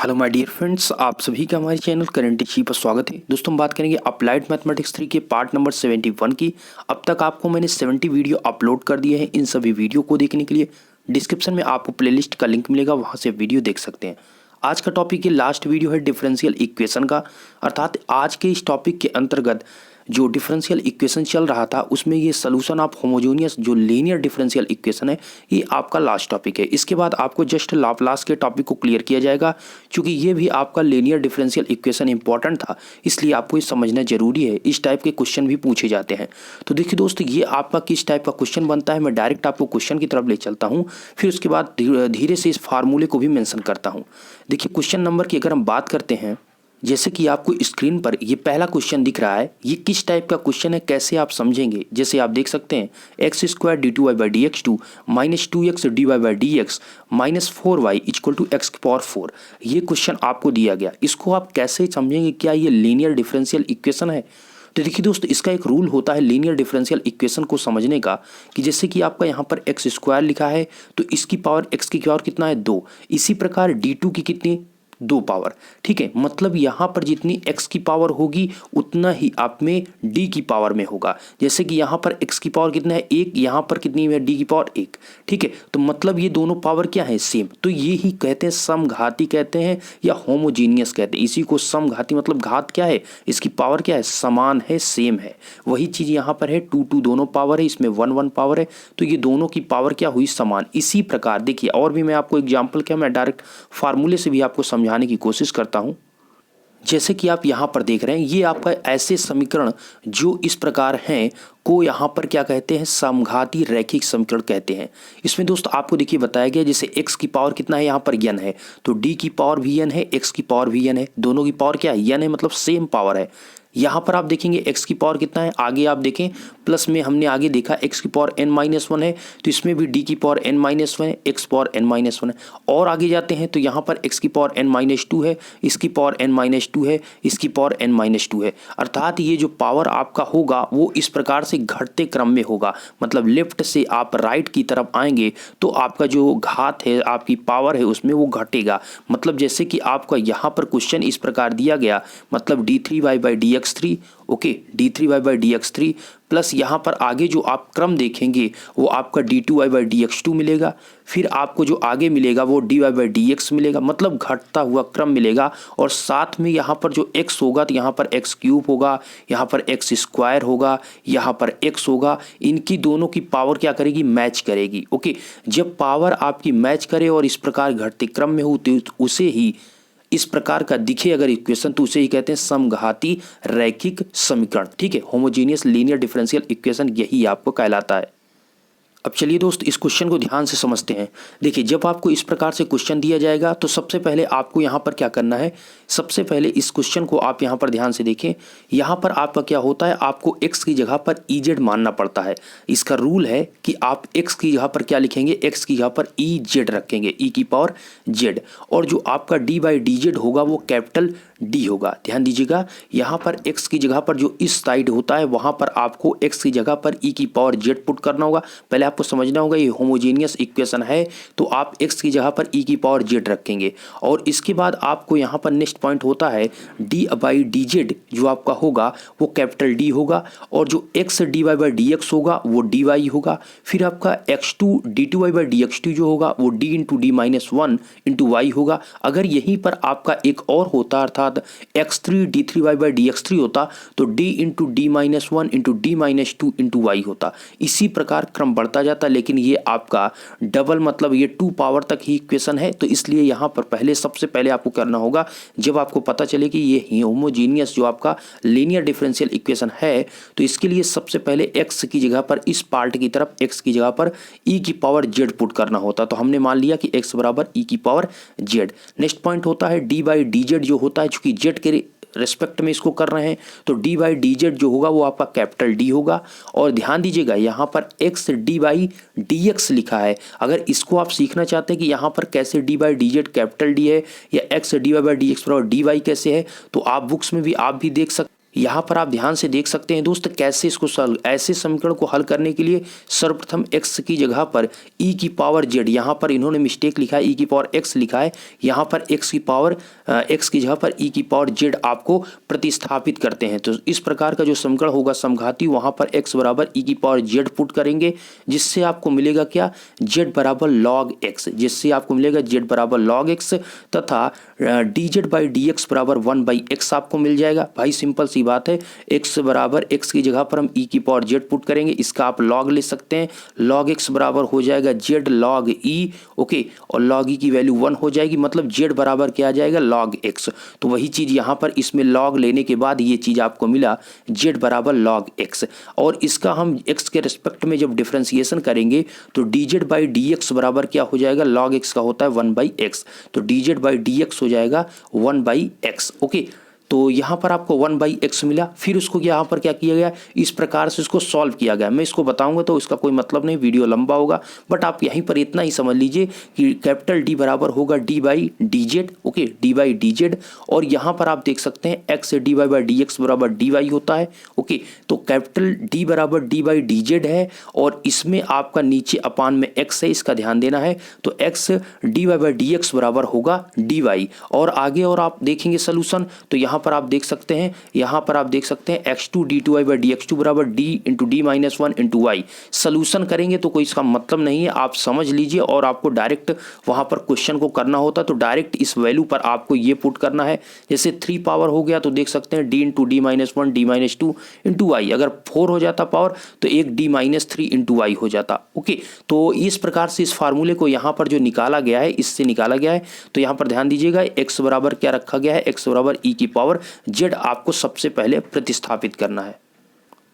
Hello my dear friends, आप सभी का हमारे चैनल करंट टीची पर स्वागत है। दोस्तों हम बात करेंगे अप्लाइड मैथमेटिक्स 3 के पार्ट नंबर 71 की। अब तक आपको मैंने 70 वीडियो अपलोड कर दिए हैं। इन सभी वीडियो को देखने के लिए डिस्क्रिप्शन में आपको प्लेलिस्ट का लिंक मिलेगा, वहां से वीडियो देख सकते हैं। आज का टॉपिक ये लास्ट वीडियो है डिफरेंशियल इक्वेशन का, अर्थात आज के इस टॉपिक के अंतर्गत जो डिफरेंशियल इक्वेशन चल रहा था उसमें ये सोल्यूशन ऑफ होमोजेनियस जो लीनियर डिफरेंशियल इक्वेशन है, ये आपका लास्ट टॉपिक है। इसके बाद आपको जस्ट लाप्लास के टॉपिक को क्लियर किया जाएगा, क्योंकि ये भी आपका लीनियर डिफरेंशियल इक्वेशन इंपॉर्टेंट था, इसलिए आपको ये समझना जरूरी है। इस टाइप के क्वेश्चन भी पूछे जाते हैं। तो देखिए दोस्तों, ये आपका किस टाइप का क्वेश्चन बनता है, मैं डायरेक्ट आपको क्वेश्चन की तरफ ले चलता हूँ, फिर उसके बाद धीरे से इस फार्मूले को भी मेंशन करता हूँ। देखिए क्वेश्चन नंबर की अगर हम बात करते हैं, जैसे कि आपको स्क्रीन पर ये पहला क्वेश्चन दिख रहा है, ये किस टाइप का क्वेश्चन है, कैसे आप समझेंगे। जैसे आप देख सकते हैं x square d two y by d x two minus 2x d y by d x minus 4y equal to x की पावर 4। ये क्वेश्चन आपको दिया गया, इसको आप कैसे समझेंगे, क्या ये लीनियर डिफरेंशियल इक्वेशन है। तो देखिए दोस्तों, इसका एक रूल होता है लीनियर डिफरेंशियल इक्वेशन को समझने का, कि जैसे कि आपका यहाँ पर एक्स स्क्वायर लिखा है तो इसकी पावर एक्स की पावर कितना है 2। इसी प्रकार d2 की कितनी 2 पावर, ठीक है। मतलब यहाँ पर जितनी x की पावर होगी उतना ही आप में d की पावर में होगा। जैसे कि यहाँ पर x की पावर कितना है 1, यहाँ पर कितनी है d की पावर 1, ठीक है। तो मतलब ये दोनों पावर क्या है, सेम। तो ये ही कहते हैं समघाती कहते हैं या होमोजीनियस कहते हैं। इसी को समघाती मतलब घात क्या है, इसकी पावर क्या है, समान है, सेम है। वही चीज यहाँ पर है, 2 दोनों पावर है, इसमें 1 पावर है, तो ये दोनों की पावर क्या हुई, समान। इसी प्रकार देखिए और भी मैं आपको एग्जाम्पल क्या, मैं डायरेक्ट फार्मूले से भी आपको समझाने की कोशिश करता हूं। जैसे कि आप यहां पर देख रहे हैं, ये आपका ऐसे समीकरण जो इस प्रकार हैं को यहाँ पर क्या कहते हैं, समघाती रैखिक समीकरण कहते हैं। इसमें दोस्तों आपको देखिए बताया गया, जैसे x की पावर कितना है, यहाँ पर n है, तो d की पावर भी n है, x की पावर भी n है, दोनों की पावर क्या है, n है, मतलब सेम पावर है। यहाँ पर आप देखेंगे x की पावर कितना है, आगे आप देखें प्लस में हमने आगे देखा x की पावर n-1 है, तो इसमें भी d की पावर n-1 है, x पावर n-1 है। और आगे जाते हैं तो यहाँ पर x की पावर n-2 है, इसकी पावर n-2 है, इसकी पावर n-2 है। अर्थात ये जो पावर आपका होगा वो इस प्रकार से घटते क्रम में होगा। मतलब लेफ्ट से आप राइट की तरफ आएंगे तो आपका जो घात है, आपकी पावर है, उसमें वो घटेगा। मतलब जैसे कि आपका यहाँ पर क्वेश्चन इस प्रकार दिया गया, मतलब d3y by d x three, okay, d3y by d x three plus यहाँ पर आगे जो आप क्रम देखेंगे वो आपका d2y by d x to मिलेगा, फिर आपको जो आगे मिलेगा वो dy बाई डी एक्स मिलेगा, मतलब घटता हुआ क्रम मिलेगा। और साथ में यहाँ पर जो x होगा तो यहाँ पर x क्यूब होगा, यहाँ पर x स्क्वायर होगा, यहाँ पर x होगा। इनकी दोनों की पावर क्या करेगी, मैच करेगी, ओके। जब पावर आपकी मैच करे और इस प्रकार घटते क्रम में हो तो उसे ही इस प्रकार का दिखे अगर इक्वेशन, तो उसे ही कहते हैं समघाती रैखिक समीकरण, ठीक है। होमोजेनियस लीनियर डिफरेंशियल इक्वेशन यही आपको कहलाता है। अब चलिए दोस्त इस क्वेश्चन को ध्यान से समझते हैं। देखिए जब आपको इस प्रकार से क्वेश्चन दिया जाएगा तो सबसे पहले आपको यहाँ पर क्या करना है, सबसे पहले इस क्वेश्चन को आप यहाँ पर ध्यान से देखें। यहाँ पर आपका क्या होता है, आपको x की जगह पर EZ मानना पड़ता है। इसका रूल है कि आप x की जगह पर क्या लिखेंगे, x की जगह पर EZ रखेंगे, e की पावर z, और जो आपका d बाई डी जेड होगा वो कैपिटल D होगा। ध्यान दीजिएगा, यहाँ पर x की जगह पर जो इस साइड होता है वहाँ पर आपको x की जगह पर e की पावर z पुट करना होगा। पहले आपको समझना होगा ये होमोजेनियस इक्वेशन है, तो आप x की जगह पर e की पावर z रखेंगे। और इसके बाद आपको यहाँ पर नेक्स्ट पॉइंट होता है d बाई डी जेड, जो आपका होगा वो कैपिटल D होगा, और जो x dy by d x होगा वो dy होगा। फिर आपका x2 d2y by d x to जो होगा वो d into d minus 1 into y होगा। अगर यहीं पर आपका एक और होता अर्थात x3 d3y by d x three होता तो d into d minus 1 into d minus 2 into y होता। इसी प्रकार क्रम बढ़ता जाता, लेकिन ये आपका डबल मतलब ये 2 पावर तक ही इक्वेशन है। तो इसलिए यहाँ पर पहले सबसे पहले आपको करना होगा, जब आपको पता चले कि ये होमोजीनियस जो आपका लीनियर डिफरेंशियल इक्वेशन है, तो इसके लिए सबसे पहले x की जगह पर इस पार्ट की तरफ x की जगह पर e की पावर z पुट करना होता। तो हमने मान लिया कि x बराबर e की पावर z। नेक्स्ट पॉइंट होता है d बाई डी जेड जो होता है, चूंकि z के रेस्पेक्ट में इसको कर रहे हैं तो d बाई डी जेड जो होगा वो आपका कैपिटल D होगा। और ध्यान दीजिएगा यहाँ पर x d by d x लिखा है। अगर इसको आप सीखना चाहते हैं कि यहाँ पर कैसे d by D Z capital D है या x dy by d x बराबर dy कैसे है, तो आप बुक्स में भी आप भी देख सकते। यहाँ पर आप ध्यान से देख सकते हैं दोस्त कैसे इसको ऐसे समीकरण को हल करने के लिए सर्वप्रथम x की जगह पर e की पावर z, यहाँ पर इन्होंने मिस्टेक लिखा है e की पावर x लिखा है, यहाँ पर x की जगह पर e की पावर z आपको प्रतिस्थापित करते हैं। तो इस प्रकार का जो समीकरण होगा समघाती, वहाँ पर x बराबर e की पावर z पुट करेंगे, जिससे आपको मिलेगा क्या, z बराबर log x, जिससे आपको मिलेगा z बराबर log x तथा dz बाई dx बराबर 1/x आपको मिल जाएगा। भाई सिंपल सी बात है, x बराबर x की जगह पर हम e की पावर z पुट करेंगे, इसका आप log ले सकते हैं, log x बराबर हो जाएगा z log e, ओके, और log e की वैल्यू 1 हो जाएगी, मतलब z बराबर क्या आ जाएगा, log x। तो वही चीज़ यहाँ पर इसमें log लेने के बाद ये चीज़ आपको मिला z बराबर log x, और इसका हम x के रिस्पेक्ट में जब डिफ्रेंसिएशन करेंगे तो dz बाई dx बराबर क्या हो जाएगा, log x का होता है 1/x, तो dz बाई dx हो जाएगा 1/x, ओके। तो यहाँ पर आपको 1/x मिला। फिर उसको यहाँ पर क्या किया गया, इस प्रकार से इसको सॉल्व किया गया। मैं इसको बताऊंगा तो इसका कोई मतलब नहीं, वीडियो लंबा होगा, बट आप यहीं पर इतना ही समझ लीजिए कि कैपिटल D बराबर होगा d by dz, okay, d by dz, और यहाँ पर आप देख सकते हैं x से dy बाई dx बराबर dy होता है, ओके। तो कैपिटल D बराबर d बाई dz है, और इसमें आपका नीचे अपान में x है, इसका ध्यान देना है। तो x dy बाई dx बराबर होगा dy, और आगे और आप देखेंगे सोल्यूशन, तो यहाँ पर आप देख सकते हैं, यहाँ पर आप देख सकते हैं x2 d2y बाई dx2 बराबर d into d minus 1 into y. Solution करेंगे तो कोई इसका मतलब नहीं है, आप समझ लीजिए, और आपको डायरेक्ट वहाँ पर क्वेश्चन को करना होता तो डायरेक्ट इस वैल्यू पर आपको ये पुट करना है। जैसे 3 पावर हो गया तो देख सकते हैं d into d minus 1 d minus 2 into y, अगर 4 हो जाता पावर तो एक d माइनस 3 इंटू वाई हो जाता, ओके। तो इस प्रकार से इस फार्मूले को यहाँ पर जो निकाला गया है, इससे निकाला गया है। तो यहाँ पर ध्यान दीजिएगा, x बराबर क्या रखा गया है, x बराबर e की पावर z आपको सबसे पहले प्रतिस्थापित करना है।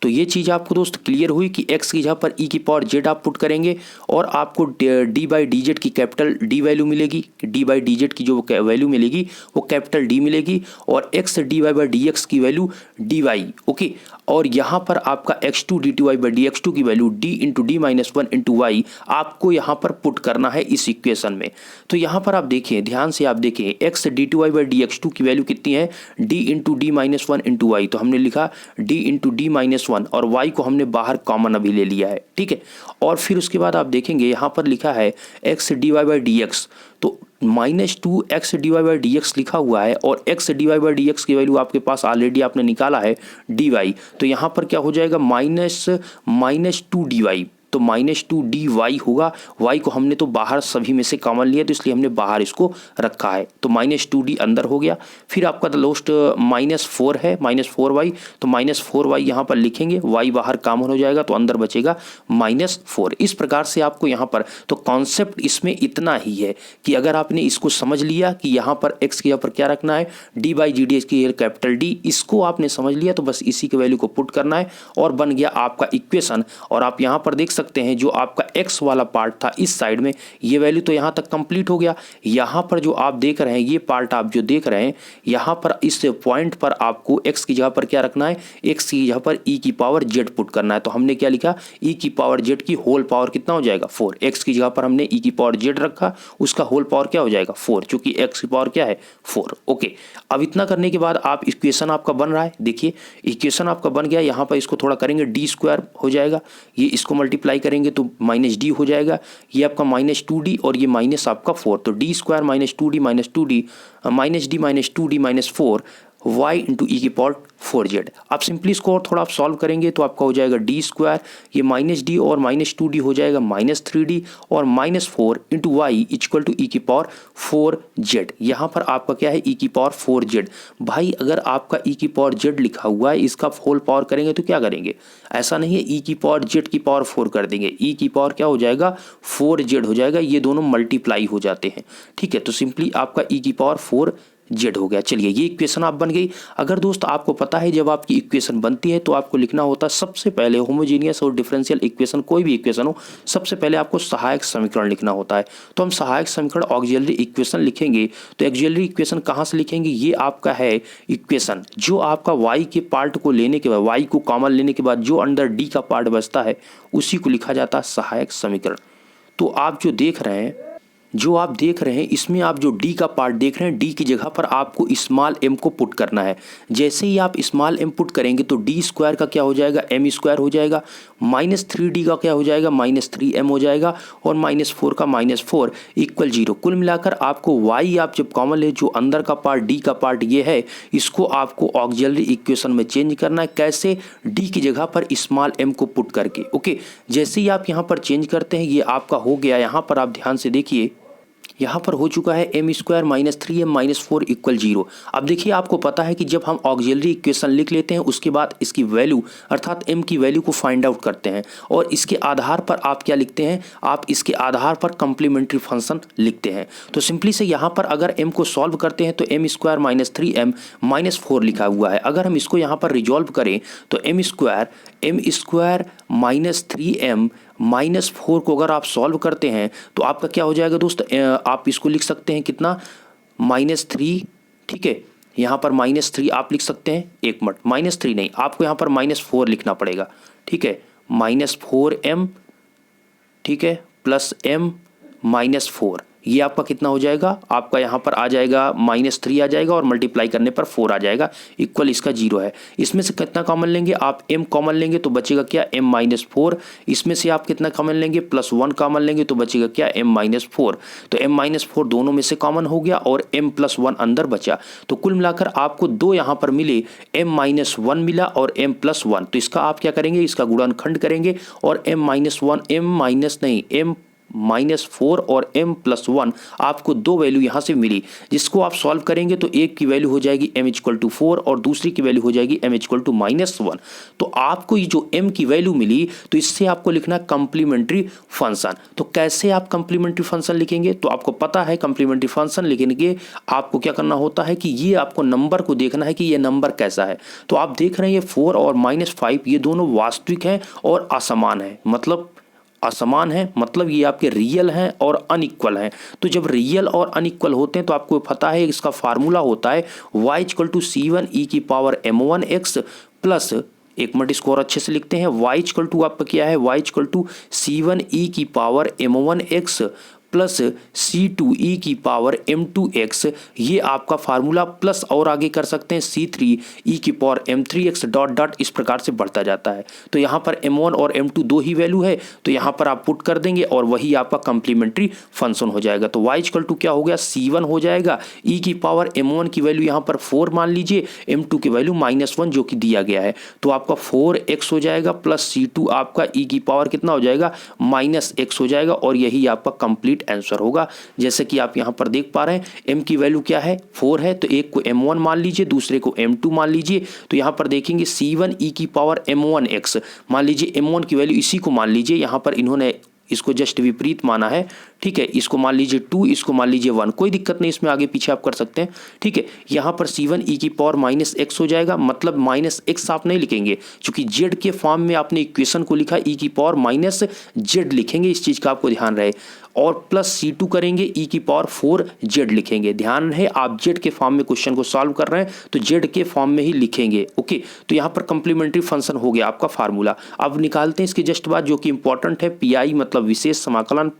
तो ये चीज़ आपको दोस्त क्लियर हुई कि x की जगह पर e की पावर z आप पुट करेंगे, और आपको d बाई dz की कैपिटल D वैल्यू मिलेगी, d बाई dz की जो वैल्यू मिलेगी वो कैपिटल D मिलेगी, और x dy बाई dx की वैल्यू dy, ओके। और यहाँ पर आपका x2 d2y बाई dx2 की value d into d minus 1 into y आपको यहाँ पर पुट करना है इस इक्वेशन में। तो यहाँ पर आप देखिए, ध्यान से आप देखिए, x d2y बाई dx2 की वैल्यू कितनी है, d into d minus 1 into y, तो हमने लिखा d इंटू d माइनस 1, और y को हमने बाहर कॉमन अभी ले लिया है, ठीक है। और फिर उसके बाद आप देखेंगे यहाँ पर लिखा है x dy बाई dx, तो -2x dy बाई dx लिखा हुआ है, और x dy बाई dx की वैल्यू आपके पास ऑलरेडी आपने निकाला है dy, तो यहाँ पर क्या हो जाएगा, -2 dy, तो -2 dy होगा। y को हमने तो बाहर सभी में से कॉमन लिया, तो इसलिए हमने बाहर इसको रखा है, तो -2d अंदर हो गया। फिर आपका लास्ट -4 है, -4y, तो -4y यहाँ पर लिखेंगे, y बाहर कॉमन हो जाएगा तो अंदर बचेगा -4। इस प्रकार से आपको यहाँ पर, तो कॉन्सेप्ट इसमें इतना ही है कि अगर आपने इसको समझ लिया कि यहाँ पर x की यहाँ पर क्या रखना है, d बाई जी डी की कैपिटल D, इसको आपने समझ लिया तो बस इसी के वैल्यू को पुट करना है और बन गया आपका इक्वेशन। और आप यहाँ पर देख सकते हैं जो आपका x वाला पार्ट था इस साइड में, ये वैल्यू तो यहाँ तक कंप्लीट हो गया। यहाँ पर जो आप देख रहे हैं, ये पार्ट आप जो देख रहे हैं, यहाँ पर इस पॉइंट पर आपको x की जगह पर क्या रखना है, x की जगह पर e की पावर z पुट करना है। तो हमने क्या लिखा, e की पावर z की होल पावर कितना हो जाएगा 4, x की जगह पर हमने e की पावर z रखा, उसका होल पावर क्या हो जाएगा 4, क्योंकि x की पावर क्या है 4, ओके। अब इतना करने के बाद आप इक्वेशन आपका बन रहा है, देखिए इक्वेशन आपका बन गया। यहाँ पर इसको थोड़ा करेंगे, डी स्क्वायर हो जाएगा, ये इसको मल्टीप्लाई करेंगे तो -d हो जाएगा, ये आपका -2d और ये माइनस आपका 4, तो d square -2d -2d -d -2d -4 y into e की पावर 4z। आप सिंपली इसको और थोड़ा आप सॉल्व करेंगे तो आपका हो जाएगा डी स्क्वायर, ये -d और -2d हो जाएगा -3d और -4 इंटू वाई इक्वल टू ई की पावर 4z। यहाँ पर आपका क्या है, ई की पावर 4z। भाई अगर आपका ई की पावर z लिखा हुआ है, इसका होल पावर करेंगे तो क्या करेंगे, ऐसा नहीं है ई की पावर z की पावर 4 कर देंगे, ई की पावर क्या हो जाएगा 4z हो जाएगा, ये दोनों मल्टीप्लाई हो जाते हैं, ठीक है। तो सिंपली आपका ई की पावर 4z हो गया। चलिए ये इक्वेशन आप बन गई। अगर दोस्त आपको पता है जब आपकी इक्वेशन बनती है तो आपको लिखना होता है सबसे पहले होमोजीनियस और डिफरेंशियल इक्वेशन, कोई भी इक्वेशन हो, सबसे पहले आपको सहायक समीकरण लिखना होता है। तो हम सहायक समीकरण ऑक्सिलरी इक्वेशन लिखेंगे, तो ऑक्सिलरी इक्वेशन कहाँ से लिखेंगे, ये आपका है इक्वेशन जो आपका y के पार्ट को लेने के बाद, y को कॉमन लेने के बाद जो अंडर d का पार्ट बचता है उसी को लिखा जाता है सहायक समीकरण। तो आप जो देख रहे हैं जो आप देख रहे हैं इसमें आप जो डी का पार्ट देख रहे हैं, डी की जगह पर आपको स्मॉल एम को पुट करना है। जैसे ही आप स्मॉल एम पुट करेंगे तो डी स्क्वायर का क्या हो जाएगा, एम स्क्वायर हो जाएगा, -3d का क्या हो जाएगा, -3m हो जाएगा, और -4 का -4 इक्वल 0। कुल मिलाकर आपको y आप जब कॉमन ले, जो अंदर का पार्ट डी का पार्ट ये है, इसको आपको ऑक्सिलरी इक्वेशन में चेंज करना है। कैसे, डी की जगह पर स्मॉल एम को पुट करके। ओके, जैसे ही आप यहाँ पर चेंज करते हैं ये आपका हो गया। यहाँ पर आप ध्यान से देखिए, यहाँ पर हो चुका है m स्क्वायर -3m -4 इक्वल 0। अब देखिए आपको पता है कि जब हम ऑक्सिलरी इक्वेशन लिख लेते हैं उसके बाद इसकी वैल्यू अर्थात m की वैल्यू को फाइंड आउट करते हैं, और इसके आधार पर आप क्या लिखते हैं, आप इसके आधार पर कम्प्लीमेंट्री फंक्शन लिखते हैं। तो सिंपली से यहाँ पर अगर m को सॉल्व करते हैं तो m स्क्वायर -3m -4 लिखा हुआ है। अगर हम इसको यहाँ पर रिजॉल्व करें तो m स्क्वायर -3m -4 को अगर आप सॉल्व करते हैं तो आपका क्या हो जाएगा दोस्त, आप इसको लिख सकते हैं कितना, -3, ठीक है। यहाँ पर -3 आप लिख सकते हैं, एक मिनट, -3 नहीं, आपको यहाँ पर -4 लिखना पड़ेगा, ठीक है, -4m, ठीक है, प्लस m -4, ये आपका कितना हो जाएगा, आपका यहाँ पर आ जाएगा -3 आ जाएगा, और मल्टीप्लाई करने पर 4 आ जाएगा, इक्वल इसका 0 है। इसमें से कितना कॉमन लेंगे, आप m कॉमन लेंगे तो बचेगा क्या, m -4। इसमें से आप कितना कॉमन लेंगे, +1 कॉमन लेंगे तो बचेगा क्या, m -4। तो m -4 दोनों में से कॉमन हो गया और m +1 अंदर बचा। तो कुल मिलाकर आपको 2 यहाँ पर मिले, m -1 मिला और m +1। तो इसका आप क्या करेंगे, इसका गुणनखंड करेंगे, और m -4 और m+1 आपको 2 वैल्यू यहाँ से मिली, जिसको आप सॉल्व करेंगे तो एक की वैल्यू हो जाएगी m = 4 और दूसरी की वैल्यू हो जाएगी m = -1। तो आपको ये जो m की वैल्यू मिली, तो इससे आपको लिखना कम्प्लीमेंट्री फंक्शन। तो कैसे आप कम्प्लीमेंट्री फंक्शन लिखेंगे, तो आपको पता है कम्प्लीमेंट्री फंक्शन लिखने के आपको क्या करना होता है कि ये आपको नंबर को देखना है कि ये नंबर कैसा है। तो आप देख रहे हैं ये 4 और -5 ये दोनों वास्तविक हैं और असमान है, मतलब असमान है, मतलब ये आपके रियल हैं और अनइक्वल हैं। तो जब रियल और अनइक्वल होते हैं तो आपको पता है इसका फार्मूला होता है y = C1e⁻m1x प्लस, एक मिनट इसको और अच्छे से लिखते हैं, y = आपका क्या है, y = C1e⁻m1x प्लस C2e⁻m2x, ये आपका फार्मूला, प्लस और आगे कर सकते हैं C3e⁻m3x डॉट डॉट इस प्रकार से बढ़ता जाता है। तो यहाँ पर m1 और m2 दो ही वैल्यू है, तो यहाँ पर आप पुट कर देंगे और वही आपका कम्प्लीमेंट्री फंक्शन हो जाएगा। तो y = क्या हो गया, C1 हो जाएगा, e⁻m1 की वैल्यू यहाँ पर 4 मान लीजिए, m2 की वैल्यू -1 जो कि दिया गया है, तो आपका 4x हो जाएगा, प्लस C2 आपका e कितना हो जाएगा, -x हो जाएगा, और यही आपका कंप्लीट आंसर होगा। जैसे कि आप यहां पर देख पा रहे हैं m की वैल्यू क्या है, 4 है, तो एक को m1 मान लीजिए, दूसरे को m2 मान लीजिए। तो यहां पर देखेंगे C1e⁻m1x, मान लीजिए m1 की वैल्यू इसी को मान लीजिए, यहां पर इन्होंने इसको जस्ट विपरीत माना है, ठीक है, इसको मान लीजिए 2, इसको मान लीजिए 1, कोई दिक्कत नहीं, इसमें आगे पीछे आप कर सकते हैं, ठीक है। यहाँ पर C1e⁻−x हो जाएगा, मतलब -x आप नहीं लिखेंगे, क्योंकि z के फॉर्म में आपने इक्वेशन को लिखा, e⁻z लिखेंगे, इस चीज़ का आपको ध्यान रहे, और प्लस C2 करेंगे, e⁻4z लिखेंगे। ध्यान रहे आप z के फॉर्म में क्वेश्चन को सॉल्व कर रहे हैं तो z के फॉर्म में ही लिखेंगे, ओके। तो यहाँ पर कंप्लीमेंट्री फंक्शन हो गया आपका फार्मूला। अब निकालते हैं इसके जस्ट बाद जो कि इंपॉर्टेंट है, पीआई मतलब विशेष समाकलन,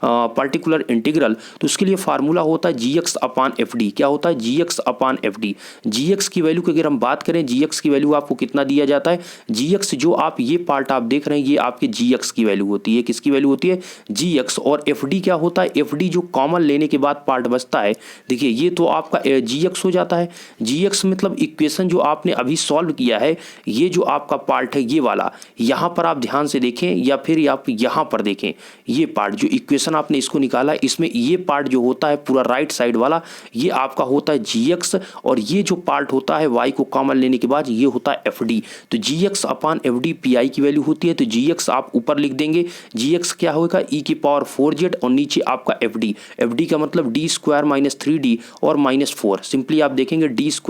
पार्टिकुलर इंटीग्रल। तो उसके लिए फार्मूला होता है gx/fd। क्या होता है, gx/fd। gx की वैल्यू की अगर हम बात करें, gx की वैल्यू आपको कितना दिया जाता है, gx जो आप ये पार्ट आप देख रहे हैं ये आपके gx की वैल्यू होती है, किसकी वैल्यू होती है, gx। और fd क्या होता है, fd जो कॉमन लेने के बाद पार्ट बचता है, देखिए ये तो आपका gx हो जाता है। gx मतलब इक्वेशन जो आपने अभी सॉल्व किया है, ये जो आपका पार्ट है ये वाला, यहाँ पर आप ध्यान से देखें या फिर आप यहाँ पर देखें, ये पार्ट जो इक्वेशन आपने इसको निकाला, इसमें ये पार्ट जो होता है पूरा राइट साइड वाला, ये आपका होता है gx, और ये जो पार्ट होता है y को कॉमन लेने के बाद ये होता है fd। तो gx/fd pi की वैल्यू होती है, तो gx आप ऊपर लिख देंगे, gx क्या होगा, e⁻4z, और नीचे आपका fd का मतलब d² - 3d और -4, सिंपली आप देखेंगे d² -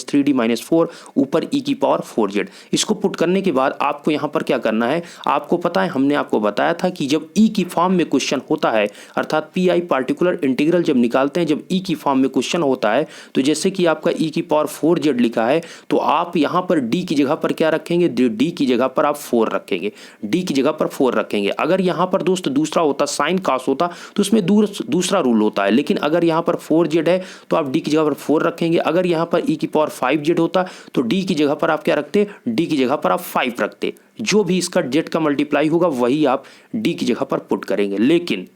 3d -4 ऊपर e⁻4z। इसको पुट करने के बाद आपको यहाँ पर क्या करना है, आपको पता है हमने आपको बताया था कि जब e की फॉर्म में क्वेश्चन होता होता है, अर्थात पी आई पार्टिकुलर इंटीग्रल जब निकालते हैं, जब ई की फॉर्म में क्वेश्चन होता है, तो जैसे कि आपका ई की पावर 4z लिखा है, तो आप यहाँ पर डी की जगह पर क्या रखेंगे, डी की जगह पर आप 4 रखेंगे, डी की जगह पर 4 रखेंगे। अगर यहाँ पर दोस्त दूसरा होता, साइन कास होता, तो उसमें दूसरा रूल होता है, लेकिन अगर यहाँ पर 4z है तो आप डी की जगह पर 4 रखेंगे। अगर यहाँ पर ई की पावर 5z होता तो डी की जगह पर आप क्या रखते, डी की जगह पर आप 5 रखते। जो भी इसका जेड का मल्टीप्लाई होगा वही आप डी की जगह पर पुट करेंगे। लेकिन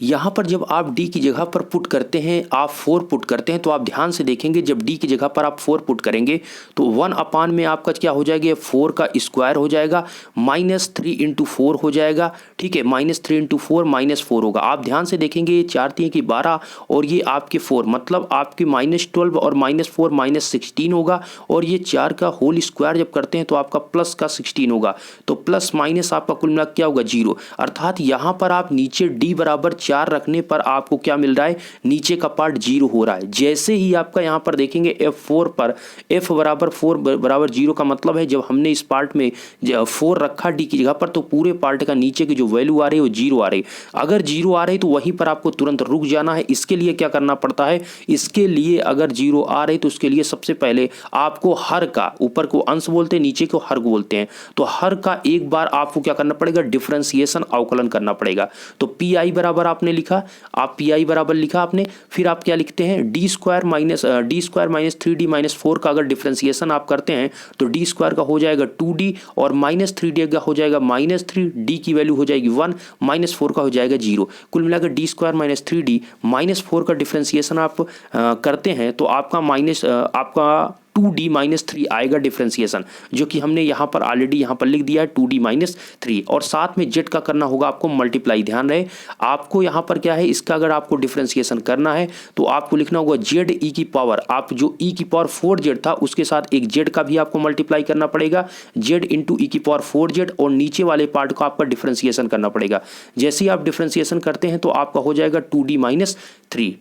यहाँ पर जब आप d की जगह पर पुट करते हैं, आप 4 पुट करते हैं, तो आप ध्यान से देखेंगे जब d की जगह पर आप 4 पुट करेंगे तो 1 अपान में आपका क्या हो जाएगा, 4 का स्क्वायर हो जाएगा, -3 इंटू 4 हो जाएगा। ठीक है, -3 इंटू 4 -4 होगा। आप ध्यान से देखेंगे ये 4 3 की 12 और ये आपके 4, मतलब आपके -12 और -4 -16 होगा। और ये 4 का होल स्क्वायर जब करते हैं तो आपका प्लस का 16 होगा, तो प्लस माइनस आपका कुल मिला क्या होगा, 0। अर्थात यहाँ पर आप नीचे d बराबर 4 रखने पर आपको क्या मिल रहा है, नीचे का पार्ट 0 हो रहा है। जैसे ही आपका यहाँ पर देखेंगे F4 पर f बराबर 4 बराबर 0 का मतलब है जब हमने इस पार्ट में 4 रखा d की जगह पर, तो पूरे पार्ट का नीचे की जो वैल्यू आ रही है वो 0 आ रही है। अगर 0 आ रही है तो वहीं पर आपको तुरंत रुक जाना है। इसके लिए क्या करना पड़ता है, इसके लिए अगर 0 आ रही तो उसके लिए सबसे पहले आपको हर का, ऊपर को अंश बोलते हैं, नीचे को हर को बोलते हैं, तो हर का एक बार आपको क्या करना पड़ेगा, डिफरेंशिएशन अवकलन करना पड़ेगा। तो पी आई बराबर आपने लिखा, आप पी आई बराबर लिखा आपने, फिर आप क्या लिखते हैं, D square minus 3d minus 4 का अगर डिफरेंशिएशन आप करते हैं तो डी स्क्वायर का हो जाएगा 2d और -3d का हो जाएगा -3, डी की वैल्यू हो जाएगी 1, -4 का हो जाएगा 0। कुल मिलाकर डी स्क्वायर माइनस 3d -4 का डिफरेंशिएशन आप करते हैं तो आपका 2d माइनस 3 आएगा डिफरेंशिएशन, जो कि हमने यहाँ पर ऑलरेडी यहाँ पर लिख दिया है 2d माइनस 3, और साथ में जेड का करना होगा आपको मल्टीप्लाई। ध्यान रहे आपको यहाँ पर क्या है, इसका अगर आपको डिफरेंशिएशन करना है तो आपको लिखना होगा जेड ई की पावर, आप जो ई की पावर 4z था उसके साथ एक जेड का भी आपको मल्टीप्लाई करना पड़ेगा, जेड इंटू ई की पावर 4z, और नीचे वाले पार्ट को आपका डिफरेंशिएशन करना पड़ेगा। जैसे ही आप डिफरेंशिएशन करते हैं तो आपका हो जाएगा 2d माइनस 3,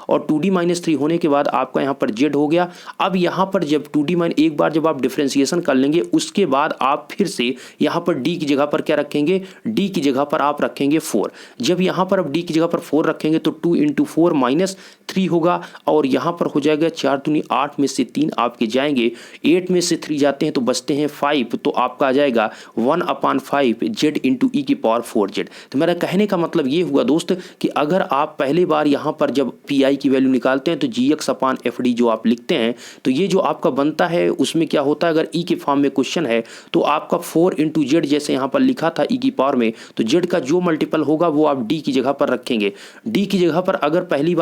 और 2d माइनस 3 होने के बाद आपका यहाँ पर जेड हो गया। अब यहाँ पर जब 2d एक बार जब आप डिफरेंशिएशन कर लेंगे उसके बाद आप फिर से यहाँ पर d की जगह पर क्या रखेंगे, d की जगह पर आप रखेंगे 4। जब यहाँ पर आप d की जगह पर 4 रखेंगे तो 2 इंटू 4 -3 होगा, और यहाँ पर हो जाएगा 4 दूनी 8 में से 3 आपके जाएंगे, 8 में से 3 जाते हैं तो बचते हैं 5, तो आपका आ जाएगा 1/5 जेड इंटू ई की पावर 4z। तो मेरा कहने का मतलब ये हुआ दोस्त कि अगर आप पहली बार यहाँ पर जब पी आई की वैल्यू निकालते हैं तो gx/fd जो आप लिखते हैं, तो ये जो आपका बनता है उसमें क्या होता है, अगर ई के फॉर्म में क्वेश्चन है तो आपका 4 इंटू जेड जैसे यहाँ पर लिखा था ई की पावर में, तो जेड का जो मल्टीपल होगा वो आप डी की जगह पर रखेंगे। डी की जगह पर अगर पहली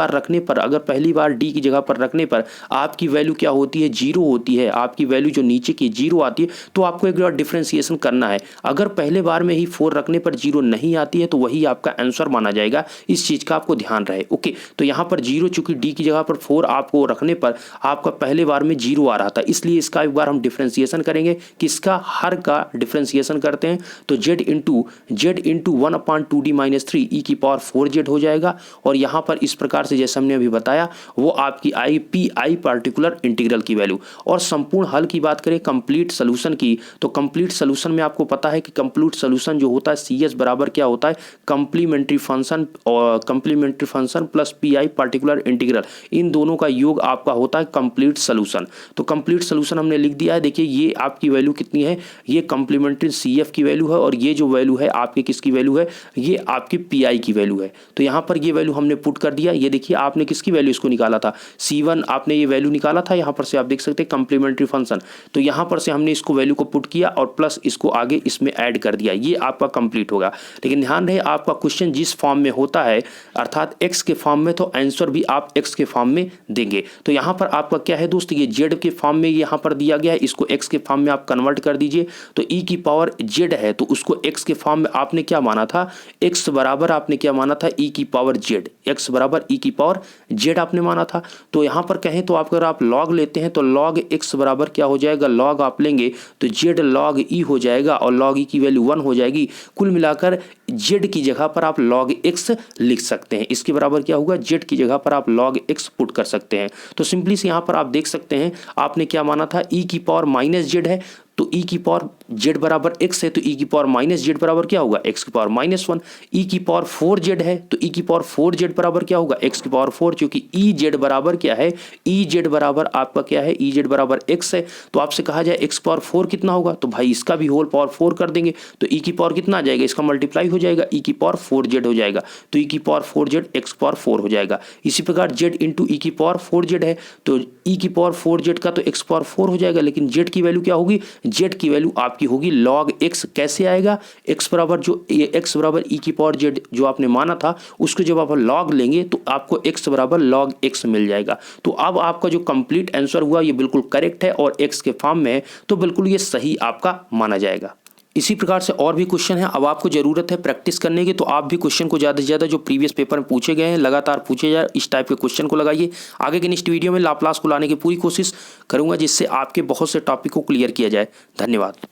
बार डी की जगह पर रखने पर आपकी वैल्यू क्या होती है, 0 होती है, आपकी वैल्यू जो नीचे की 0 आती है, तो आपको एक बार डिफरेंशिएशन करना है। अगर पहले बार में ही 4 रखने पर 0 नहीं आती है तो वही आपका आंसर माना जाएगा। इस चीज का आपको ध्यान रहे। ओके, तो यहाँ पर 0 चूंकि डी की जगह पर 4 आपको रखने पर आपका पहले बार में 0 आ रहा था, इसलिए इसका एक बार हम डिफरेंशिएशन करेंगे। किसका, हर का डिफरेंशिएशन करते हैं तो z इंटू 1/2d माइनस 3 ई की पावर 4z हो जाएगा। और यहाँ पर इस प्रकार से जैसे हमने अभी बताया वो आपकी I P I particular integral की वैल्यू। और संपूर्ण हल की बात करें कंप्लीट सोल्यूशन की, तो कंप्लीट सोल्यूशन में आपको पता है कि कंप्लीट सोल्यूशन जो होता है CS बराबर क्या होता है, complementary function plus P I particular integral, इन दोनों का योग आपका होता है कंप्लीट सोल्यूशन। तो कंप्लीट सोल्यूशन हमने लिख दिया है। देखिए ये आपकी वैल्यू कितनी है, ये कंप्लीमेंट्री CF की वैल्यू है, और ये जो वैल्यू है आपकी किसकी वैल्यू है, ये आपकी PI की वैल्यू है। तो यहाँ पर ये वैल्यू हमने पुट कर दिया। ये देखिए आपने किसकी वैल्यू इसको निकाला था, C1 आपने ये वैल्यू निकाला था, यहाँ पर से आप देख सकते हैं कंप्लीमेंट्री फंक्शन, तो यहाँ पर से हमने इसको वैल्यू को पुट किया और प्लस इसको आगे इसमें ऐड कर दिया, ये आपका कंप्लीट होगा। लेकिन ध्यान रहे आपका क्वेश्चन जिस फॉर्म में होता है अर्थात x के फॉर्म में, तो आंसर भी आप x के फॉर्म में देंगे। तो यहाँ पर आपका क्या है दोस्त, ये z के फॉर्म में यहाँ पर दिया गया है, इसको x के फॉर्म में आप कन्वर्ट कर दीजिए। तो e की पावर z है तो उसको x के फॉर्म में आपने क्या माना था, x बराबर आपने क्या माना था, e की पावर z, x बराबर e की पावर z आपने माना था। तो यहाँ पर कहें तो अगर आप log लेते हैं तो log x बराबर क्या हो जाएगा, log आप लेंगे तो z log e हो जाएगा, और log e की वैल्यू 1 हो जाएगी। कुल मिलाकर z की जगह पर आप log x लिख सकते हैं, इसके बराबर क्या होगा, z की जगह पर आप log x पुट कर सकते हैं। तो सिंपली से यहाँ पर आप देख सकते हैं आपने क्या माना था, e की पावर -z है तो ई की पावर जेड बराबर एक्स है तो ई की पावर माइनस जेड बराबर क्या होगा एक्स की पावर -1। ई की पावर 4z है तो ई की पावर 4z बराबर क्या होगा एक्स की पावर 4, क्योंकि ई जेड बराबर क्या है, ई जेड बराबर आपका क्या है, ई जेड बराबर एक्स है। तो आपसे कहा जाए एक्स पावर 4 कितना होगा, तो भाई इसका भी होल पावर 4 कर देंगे तो ई की पावर कितना आ जाएगा, इसका मल्टीप्लाई हो जाएगा, ई की पावर 4z हो जाएगा तो ई की पावर 4z एक्स पावर 4 हो जाएगा। इसी प्रकार z इंटू ई की पावर 4z है तो ई की पावर 4z का तो एक्स पावर 4 हो जाएगा, लेकिन z की वैल्यू क्या होगी, z की वैल्यू आपकी होगी log x। कैसे आएगा, x बराबर जो x बराबर ई की पावर z जो आपने माना था उसको जब आप log लेंगे तो आपको x बराबर log x मिल जाएगा। तो अब आपका जो कंप्लीट आंसर हुआ ये बिल्कुल करेक्ट है और x के फॉर्म में है तो बिल्कुल ये सही आपका माना जाएगा। इसी प्रकार से और भी क्वेश्चन है। अब आपको जरूरत है प्रैक्टिस करने की, तो आप भी क्वेश्चन को ज़्यादा से ज़्यादा जो प्रीवियस पेपर में पूछे गए हैं लगातार पूछे जाए, इस टाइप के क्वेश्चन को लगाइए। आगे के नेक्स्ट वीडियो में लाप्लास को लाने की पूरी कोशिश करूंगा जिससे आपके बहुत से टॉपिक को क्लियर किया जाए। धन्यवाद।